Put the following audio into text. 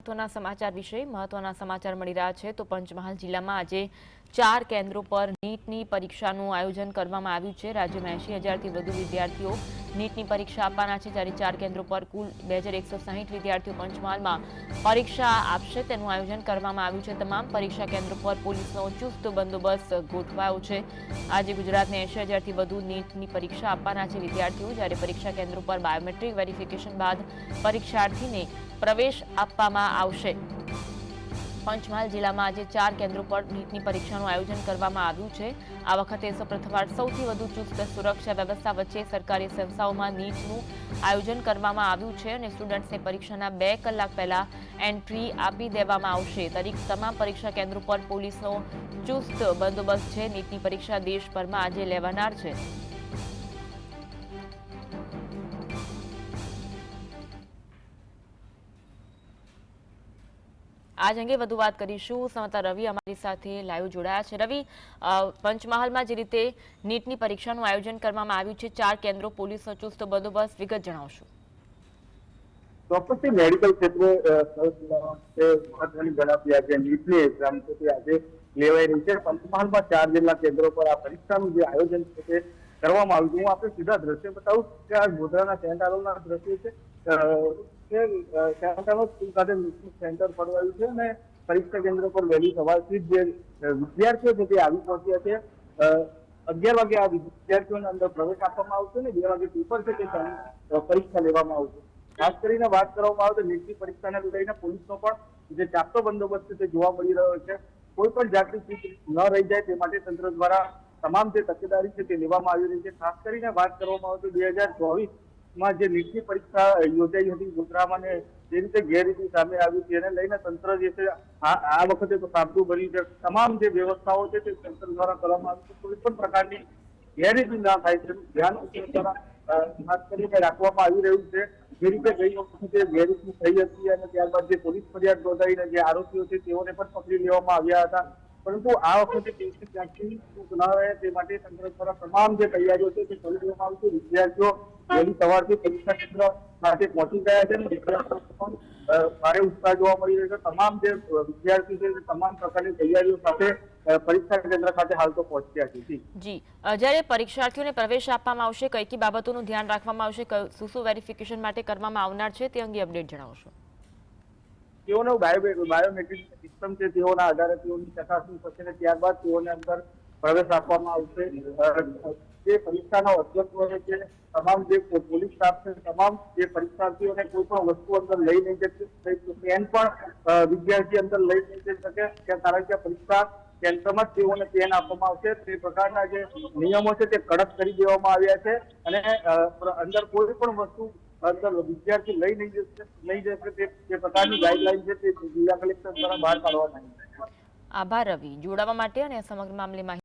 મહત્વના સમાચાર વિશે મહત્વના સમાચાર મળી રહ્યા છે તો પંચમહાલ જિલ્લામાં આજે 4 કેન્દ્રો પર નીટની પરીક્ષાનું આયોજન કરવામાં આવ્યું છે। રાજ્યમાં 80,000થી વધુ વિદ્યાર્થીઓ નીટની પરીક્ષા આપવાના છે, જ્યારે 4 કેન્દ્રો પર કુલ 2160 વિદ્યાર્થીઓ પંચમહાલમાં પરીક્ષા આપશે તેનું આયોજન કરવામાં આવ્યું છે। તમામ પરીક્ષા કેન્દ્રો પર પોલીસનો ચુસ્ત બંદોબસ્ત ગોઠવાયો છે। આજે ગુજરાતને 80,000થી વધુ નીટની પરીક્ષા આપવાના છે વિદ્યાર્થીઓ, જ્યારે પરીક્ષા કેન્દ્રો પર બાયોમેટ્રિક વેરિફિકેશન બાદ પરીક્ષાર્થીને પ્રવેશ આપવામાં આવશે। પંચમહાલ જિલ્લામાં આજે 4 કેન્દ્રો પર નીટની પરીક્ષાનું આયોજન કરવામાં આવ્યું છે। આ વખતે પ્રથમવાર સૌથી વધુ ચુસ્ત સુરક્ષા વ્યવસ્થા વચ્ચે સરકારી સંસ્થાઓમાં નીટનું આયોજન કરવામાં આવ્યું છે અને સ્ટુડન્ટ્સને પરીક્ષાના 2 કલાક પહેલા એન્ટ્રી આપી દેવામાં આવશે। તમામ પરીક્ષા કેન્દ્રો પર પોલીસનો ચુસ્ત બંદોબસ્ત છે। નીટની પરીક્ષા દેશભરમાં આજે લેવાનાર છે। આજ અંગે વધુ વાત કરીશું। સમાચાર રવિ અમારી સાથે લાઈવ જોડાયા છે। રવિ, પંચમહાલમાં જે રીતે નીટની પરીક્ષાનું આયોજન કરવામાં આવ્યું છે, 4 કેન્દ્રો, પોલીસનો ચુસ્ત બંદોબસ્ત, વિગત જણાવશો। ચોક્કસથી મેડિકલ ક્ષેત્રે મહત્વની ગણાતી આજે નીટની એક્ઝામ છે તે આજે લેવાઈ રહી છે। પંચમહાલમાં 4 જેટલા કેન્દ્રો પર આ પરીક્ષાનું જે આયોજન છે તે કરવામાં આવ્યું છે। હું આપણે સીધા દ્રશ્ય બતાવું કે આ ગોધરાના સેન્ટ આલોના દ્રશ્ય છે। સેન્ટર ફરવાયું છે અને પરીક્ષા કેન્દ્ર પર વહેલી સવારથી જ જે વિદ્યાર્થીઓ છે તે આવી પહોંચ્યા છે। 11 વાગે આ વિદ્યાર્થીઓને અંદર પ્રવેશ આપવામાં આવશે ને 2 વાગે પેપર છે તે પરીક્ષા લેવામાં આવશે। ખાસ કરીને વાત કરવામાં આવે તો નીટની પરીક્ષાને લઈને પોલીસનો પણ જે ચાપતો બંદોબસ્ત તે જોવા મળી રહ્યો છે। કોઈ પણ જાતની ચીજ ન રહી જાય તે માટે તંત્ર દ્વારા તમામ જે તકેદારી છે તે લેવામાં આવી રહી છે। ખાસ કરીને વાત કરવામાં આવે તો 2024માં જે નીટની પરીક્ષા યોજાઈ હતી ગોધરામાં ને જે રીતે ગેરરીતિ સામે આવી છે એને લઈને તંત્ર જે છે આ વખતે તો સાબદું ભર્યું છે। તમામ જે વ્યવસ્થાઓ છે તે તંત્ર દ્વારા કરવામાં આવી છે। કોઈ પણ પ્રકારની ગેરરીતિ ના થાય તેનું ધ્યાન ખાસ કરીને રાખવામાં આવી રહ્યું છે। જે રીતે ગઈ વખતે ગેરરીતિ થઈ હતી અને ત્યારબાદ જે પોલીસ ફરિયાદ નોંધાઈને જે આરોપીઓ છે તેઓને પણ પકડી લેવામાં આવ્યા હતા, પરંતુ આ વખતે ક્યાંથી ચૂક ન રહે તે માટે તંત્ર દ્વારા તમામ જે તૈયારીઓ છે તે કરી દેવામાં આવી છે। વિદ્યાર્થીઓ વહેલી સવારથી પરીક્ષા કેન્દ્ર ખાતે પહોંચી ગયા છે અને વિદ્યાર્થીઓ પણ ભારે ઉત્સાહ જોવા મળી રહ્યો છે। તમામ જે વિદ્યાર્થી છે તમામ પ્રકારની તૈયારીઓ સાથે પરીક્ષા કેન્દ્ર ખાતે હાલ તો પહોંચ્યા છે। જી, જ્યારે પરીક્ષાર્થીઓને પ્રવેશ આપવામાં આવશે, કઈ કઈ બાબતોનું ધ્યાન રાખવામાં આવશે, શું વેરિફિકેશન માટે કરવામાં આવનાર છે તે અંગે અપડેટ જણાવશો। તેઓનો બાયોમેટ્રિક સિસ્ટમ છે તેઓના આધારે તેઓની ચકાસણી થશે અને ત્યારબાદ તેઓને અંદર પ્રવેશ આપવામાં આવશે। જે પરીક્ષાનો અધ્યક્ષ છે તમામ જે પોલીસ સ્ટાફ છે તમામ જે પરીક્ષાર્થીઓને કોઈ પણ વસ્તુ અંદર લઈ નહીં જશે, પેન પણ વિદ્યાર્થી અંદર લઈ નહીં જઈ શકે, કારણ કે પરીક્ષા કેન્દ્રમાં જ તેઓને પેન આપવામાં આવશે। તે પ્રકારના જે નિયમો છે તે કડક કરી દેવામાં આવ્યા છે અને અંદર કોઈ પણ વસ્તુ અંદર વિદ્યાર્થી લઈ નહીં જશે તે પ્રકારની ગાઈડલાઈન છે તે જિલ્લા કલેક્ટર દ્વારા બહાર પાડવામાં આવી છે। આભાર રવિ, જોડાવા માટે અને સમગ્ર મામલે માહિતી